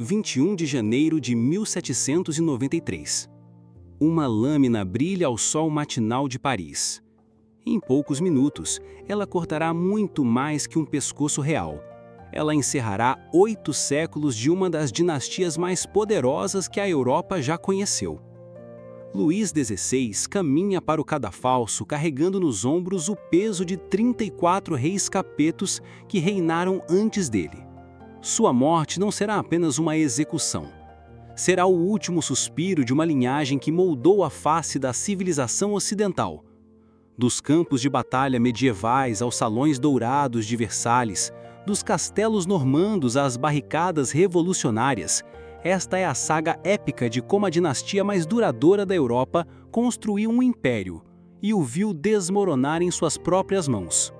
21 de janeiro de 1793. Uma lâmina brilha ao sol matinal de Paris. Em poucos minutos, ela cortará muito mais que um pescoço real. Ela encerrará 8 séculos de uma das dinastias mais poderosas que a Europa já conheceu. Luís XVI caminha para o cadafalso carregando nos ombros o peso de 34 reis capetos que reinaram antes dele. Sua morte não será apenas uma execução. Será o último suspiro de uma linhagem que moldou a face da civilização ocidental. Dos campos de batalha medievais aos salões dourados de Versalhes, dos castelos normandos às barricadas revolucionárias, esta é a saga épica de como a dinastia mais duradoura da Europa construiu um império e o viu desmoronar em suas próprias mãos.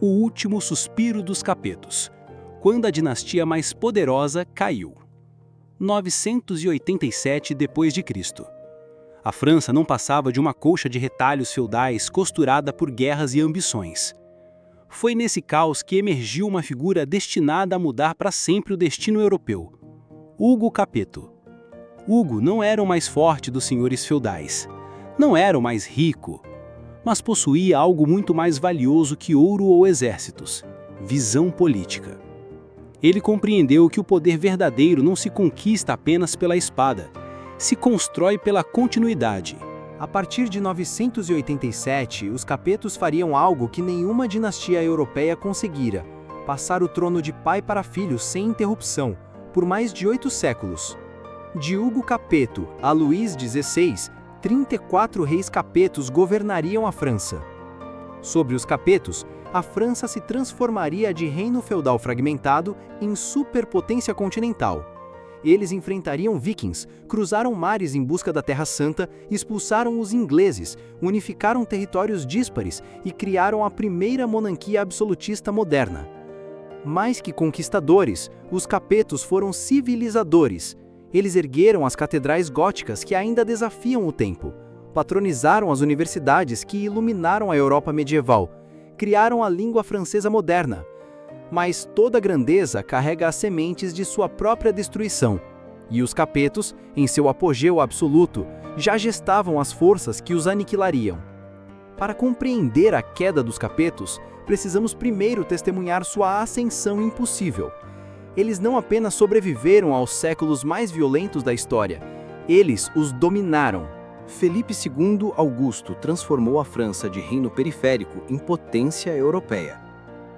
O último suspiro dos capetos, quando a dinastia mais poderosa caiu. 987 d.C. A França não passava de uma colcha de retalhos feudais costurada por guerras e ambições. Foi nesse caos que emergiu uma figura destinada a mudar para sempre o destino europeu: Hugo Capeto. Hugo não era o mais forte dos senhores feudais, não era o mais rico, mas possuía algo muito mais valioso que ouro ou exércitos: visão política. Ele compreendeu que o poder verdadeiro não se conquista apenas pela espada, se constrói pela continuidade. A partir de 987, os capetos fariam algo que nenhuma dinastia europeia conseguira: passar o trono de pai para filho sem interrupção, por mais de 8 séculos. De Hugo Capeto a Luís XVI, 34 reis capetos governariam a França. Sobre os capetos, a França se transformaria de reino feudal fragmentado em superpotência continental. Eles enfrentariam vikings, cruzaram mares em busca da Terra Santa, expulsaram os ingleses, unificaram territórios díspares e criaram a primeira monarquia absolutista moderna. Mais que conquistadores, os capetos foram civilizadores. Eles ergueram as catedrais góticas que ainda desafiam o tempo, patronizaram as universidades que iluminaram a Europa medieval, criaram a língua francesa moderna. Mas toda grandeza carrega as sementes de sua própria destruição, e os capetos, em seu apogeu absoluto, já gestavam as forças que os aniquilariam. Para compreender a queda dos capetos, precisamos primeiro testemunhar sua ascensão impossível. Eles não apenas sobreviveram aos séculos mais violentos da história, eles os dominaram. Felipe II Augusto transformou a França de reino periférico em potência europeia.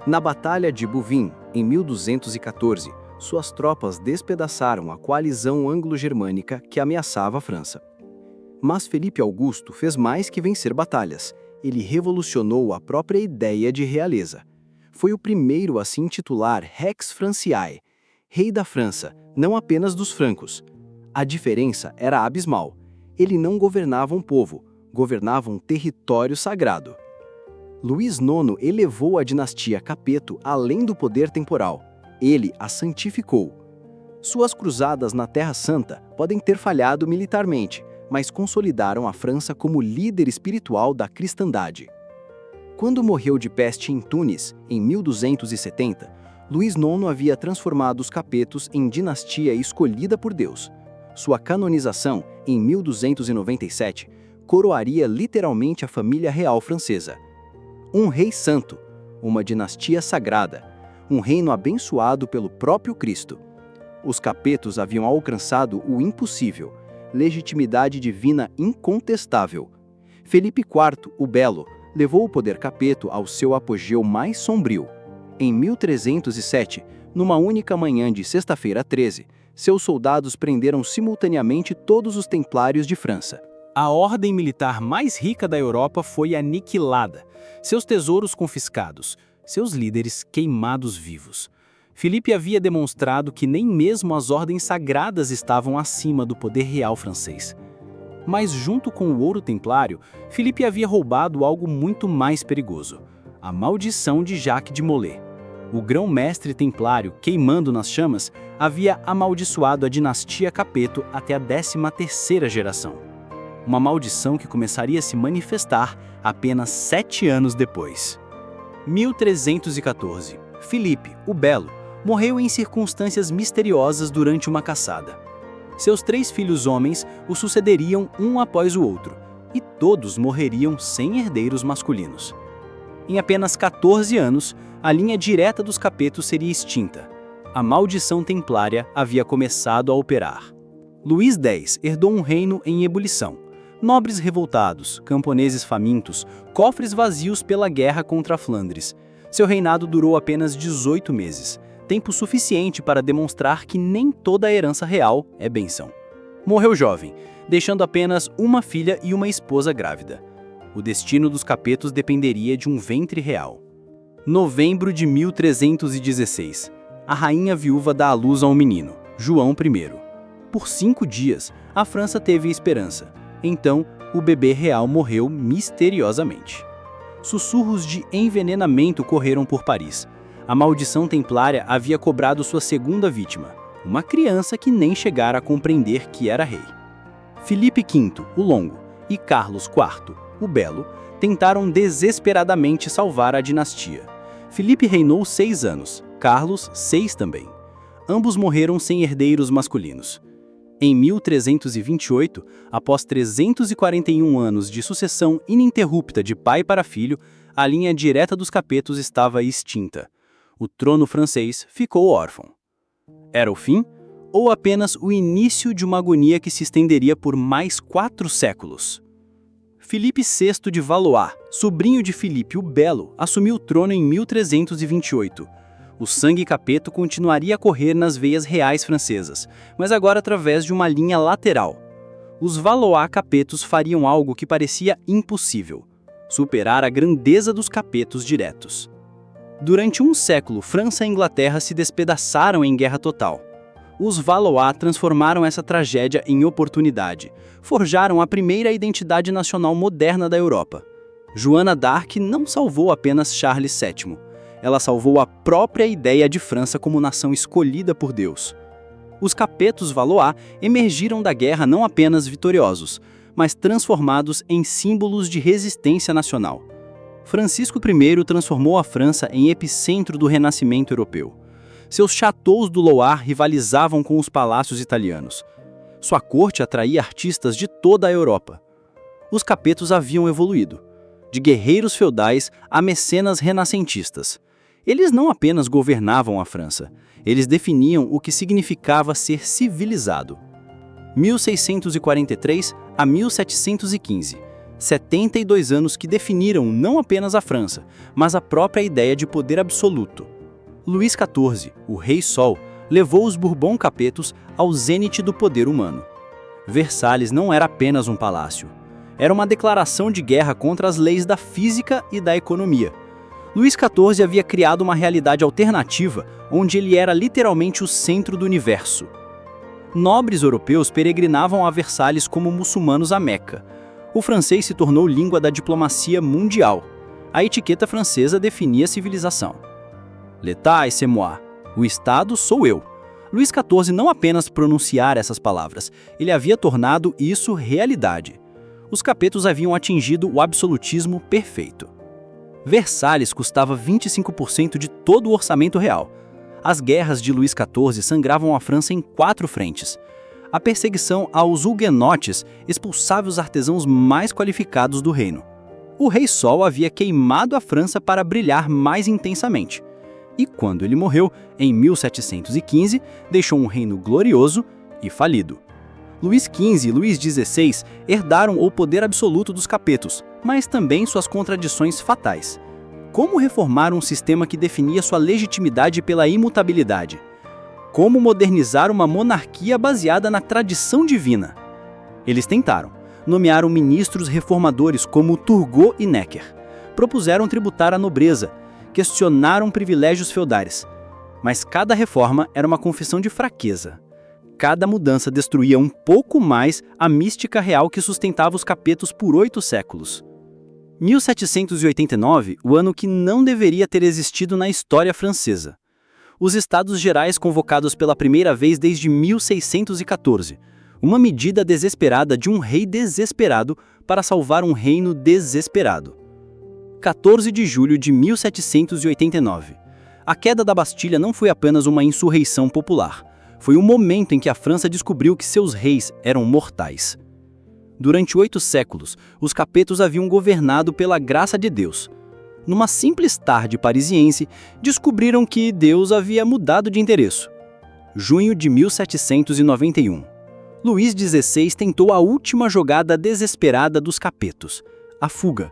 Na Batalha de Bouvines, em 1214, suas tropas despedaçaram a coalizão anglo-germânica que ameaçava a França. Mas Felipe Augusto fez mais que vencer batalhas. Ele revolucionou a própria ideia de realeza. Foi o primeiro a se intitular Rex Franciae, rei da França, não apenas dos francos. A diferença era abismal. Ele não governava um povo, governava um território sagrado. Luís IX elevou a dinastia Capeto além do poder temporal. Ele a santificou. Suas cruzadas na Terra Santa podem ter falhado militarmente, mas consolidaram a França como líder espiritual da cristandade. Quando morreu de peste em Tunis, em 1270, Luís IX havia transformado os capetos em dinastia escolhida por Deus. Sua canonização, em 1297, coroaria literalmente a família real francesa. Um rei santo, uma dinastia sagrada, um reino abençoado pelo próprio Cristo. Os capetos haviam alcançado o impossível, legitimidade divina incontestável. Felipe IV, o Belo, levou o poder capeto ao seu apogeu mais sombrio. Em 1307, numa única manhã de sexta-feira 13, seus soldados prenderam simultaneamente todos os templários de França. A ordem militar mais rica da Europa foi aniquilada, seus tesouros confiscados, seus líderes queimados vivos. Filipe havia demonstrado que nem mesmo as ordens sagradas estavam acima do poder real francês. Mas junto com o ouro templário, Filipe havia roubado algo muito mais perigoso: a maldição de Jacques de Molay. O grão-mestre templário, queimando nas chamas, havia amaldiçoado a dinastia Capeto até a 13ª geração. Uma maldição que começaria a se manifestar apenas 7 anos depois. 1314. Filipe, o Belo, morreu em circunstâncias misteriosas durante uma caçada. Seus 3 filhos homens o sucederiam um após o outro, e todos morreriam sem herdeiros masculinos. Em apenas 14 anos, a linha direta dos Capetos seria extinta. A maldição templária havia começado a operar. Luís X herdou um reino em ebulição. Nobres revoltados, camponeses famintos, cofres vazios pela guerra contra a Flandres. Seu reinado durou apenas 18 meses, tempo suficiente para demonstrar que nem toda a herança real é bênção. Morreu jovem, deixando apenas uma filha e uma esposa grávida. O destino dos Capetos dependeria de um ventre real. Novembro de 1316. A rainha viúva dá à luz a um menino, João I. Por 5 dias, a França teve esperança. Então, o bebê real morreu misteriosamente. Sussurros de envenenamento correram por Paris. A maldição templária havia cobrado sua segunda vítima, uma criança que nem chegara a compreender que era rei. Filipe V, o Longo, e Carlos IV, o Belo, tentaram desesperadamente salvar a dinastia. Filipe reinou 6 anos, Carlos 6 também. Ambos morreram sem herdeiros masculinos. Em 1328, após 341 anos de sucessão ininterrupta de pai para filho, a linha direta dos Capetos estava extinta. O trono francês ficou órfão. Era o fim? Ou apenas o início de uma agonia que se estenderia por mais 4 séculos? Filipe VI de Valois, sobrinho de Filipe o Belo, assumiu o trono em 1328. O sangue capeto continuaria a correr nas veias reais francesas, mas agora através de uma linha lateral. Os Valois capetos fariam algo que parecia impossível: superar a grandeza dos capetos diretos. Durante um século, França e Inglaterra se despedaçaram em guerra total. Os Valois transformaram essa tragédia em oportunidade, forjaram a primeira identidade nacional moderna da Europa. Joana d'Arc não salvou apenas Charles VII. Ela salvou a própria ideia de França como nação escolhida por Deus. Os Capetos Valois emergiram da guerra não apenas vitoriosos, mas transformados em símbolos de resistência nacional. Francisco I transformou a França em epicentro do Renascimento europeu. Seus châteaux do Loire rivalizavam com os palácios italianos. Sua corte atraía artistas de toda a Europa. Os Capetos haviam evoluído, de guerreiros feudais a mecenas renascentistas. Eles não apenas governavam a França, eles definiam o que significava ser civilizado. 1643 a 1715, 72 anos que definiram não apenas a França, mas a própria ideia de poder absoluto. Luís XIV, o Rei Sol, levou os Bourbon Capetos ao zênite do poder humano. Versalhes não era apenas um palácio. Era uma declaração de guerra contra as leis da física e da economia. Luís XIV havia criado uma realidade alternativa, onde ele era literalmente o centro do universo. Nobres europeus peregrinavam a Versalhes como muçulmanos a Meca. O francês se tornou língua da diplomacia mundial. A etiqueta francesa definia a civilização. L'État c'est moi. O Estado sou eu. Luís XIV não apenas pronunciara essas palavras, ele havia tornado isso realidade. Os Capetos haviam atingido o absolutismo perfeito. Versalhes custava 25% de todo o orçamento real. As guerras de Luís XIV sangravam a França em 4 frentes. A perseguição aos huguenotes expulsava os artesãos mais qualificados do reino. O Rei Sol havia queimado a França para brilhar mais intensamente. E quando ele morreu, em 1715, deixou um reino glorioso e falido. Luís XV e Luís XVI herdaram o poder absoluto dos Capetos, mas também suas contradições fatais. Como reformar um sistema que definia sua legitimidade pela imutabilidade? Como modernizar uma monarquia baseada na tradição divina? Eles tentaram. Nomearam ministros reformadores como Turgot e Necker. Propuseram tributar a nobreza. Questionaram privilégios feudais. Mas cada reforma era uma confissão de fraqueza. Cada mudança destruía um pouco mais a mística real que sustentava os Capetos por 8 séculos. 1789, o ano que não deveria ter existido na história francesa. Os Estados Gerais convocados pela primeira vez desde 1614. Uma medida desesperada de um rei desesperado para salvar um reino desesperado. 14 de julho de 1789. A queda da Bastilha não foi apenas uma insurreição popular. Foi o momento em que a França descobriu que seus reis eram mortais. Durante 8 séculos, os capetos haviam governado pela graça de Deus. Numa simples tarde parisiense, descobriram que Deus havia mudado de endereço. Junho de 1791. Luís XVI tentou a última jogada desesperada dos capetos, a fuga.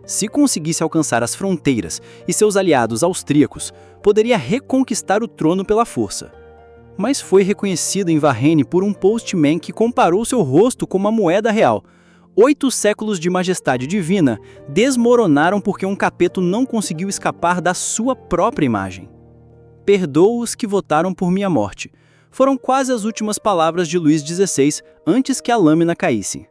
Se conseguisse alcançar as fronteiras e seus aliados austríacos, poderia reconquistar o trono pela força. Mas foi reconhecido em Varennes por um postman que comparou seu rosto com uma moeda real. 8 séculos de majestade divina desmoronaram porque um capeto não conseguiu escapar da sua própria imagem. Perdoa os que votaram por minha morte. Foram quase as últimas palavras de Luís XVI antes que a lâmina caísse.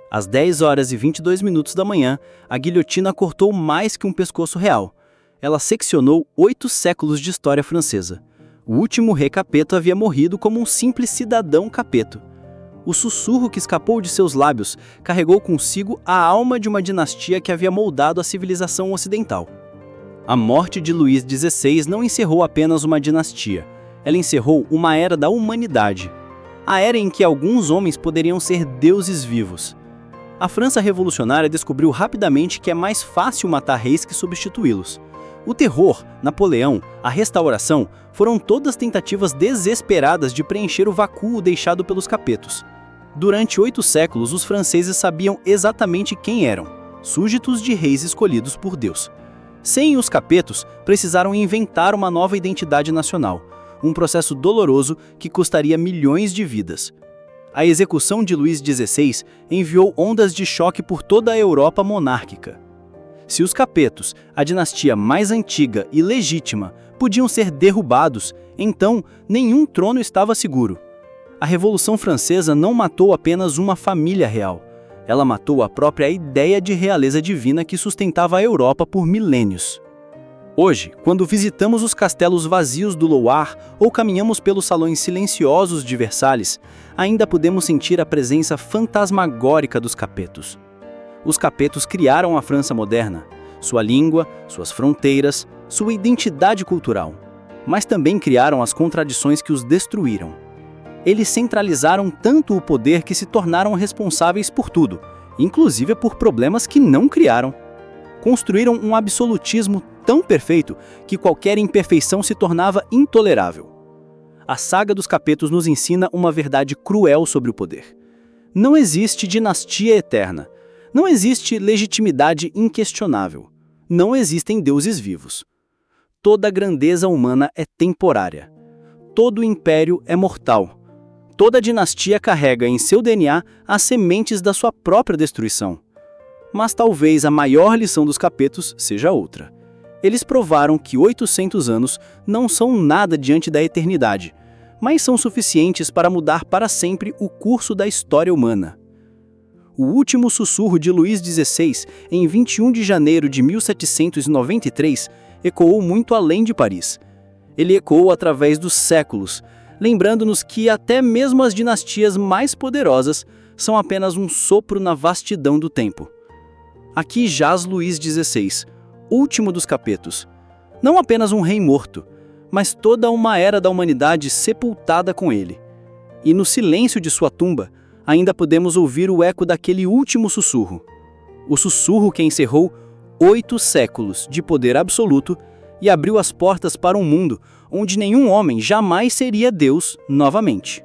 Às 10h22 da manhã, a guilhotina cortou mais que um pescoço real. Ela seccionou 8 séculos de história francesa. O último rei capeto havia morrido como um simples cidadão capeto. O sussurro que escapou de seus lábios carregou consigo a alma de uma dinastia que havia moldado a civilização ocidental. A morte de Luís XVI não encerrou apenas uma dinastia. Ela encerrou uma era da humanidade. A era em que alguns homens poderiam ser deuses vivos. A França revolucionária descobriu rapidamente que é mais fácil matar reis que substituí-los. O terror, Napoleão, a restauração, foram todas tentativas desesperadas de preencher o vácuo deixado pelos capetos. Durante 8 séculos, os franceses sabiam exatamente quem eram, súditos de reis escolhidos por Deus. Sem os capetos, precisaram inventar uma nova identidade nacional, um processo doloroso que custaria milhões de vidas. A execução de Luís XVI enviou ondas de choque por toda a Europa monárquica. Se os capetos, a dinastia mais antiga e legítima, podiam ser derrubados, então nenhum trono estava seguro. A Revolução Francesa não matou apenas uma família real. Ela matou a própria ideia de realeza divina que sustentava a Europa por milênios. Hoje, quando visitamos os castelos vazios do Loire ou caminhamos pelos salões silenciosos de Versalhes, ainda podemos sentir a presença fantasmagórica dos capetos. Os capetos criaram a França moderna, sua língua, suas fronteiras, sua identidade cultural, mas também criaram as contradições que os destruíram. Eles centralizaram tanto o poder que se tornaram responsáveis por tudo, inclusive por problemas que não criaram. Construíram um absolutismo tão perfeito que qualquer imperfeição se tornava intolerável. A saga dos capetos nos ensina uma verdade cruel sobre o poder. Não existe dinastia eterna. Não existe legitimidade inquestionável. Não existem deuses vivos. Toda grandeza humana é temporária. Todo império é mortal. Toda dinastia carrega em seu DNA as sementes da sua própria destruição. Mas talvez a maior lição dos capetos seja outra. Eles provaram que 800 anos não são nada diante da eternidade, mas são suficientes para mudar para sempre o curso da história humana. O último sussurro de Luís XVI, em 21 de janeiro de 1793, ecoou muito além de Paris. Ele ecoou através dos séculos, lembrando-nos que até mesmo as dinastias mais poderosas são apenas um sopro na vastidão do tempo. Aqui jaz Luís XVI, último dos capetos, não apenas um rei morto, mas toda uma era da humanidade sepultada com ele. E no silêncio de sua tumba, ainda podemos ouvir o eco daquele último sussurro. O sussurro que encerrou 8 séculos de poder absoluto e abriu as portas para um mundo onde nenhum homem jamais seria Deus novamente.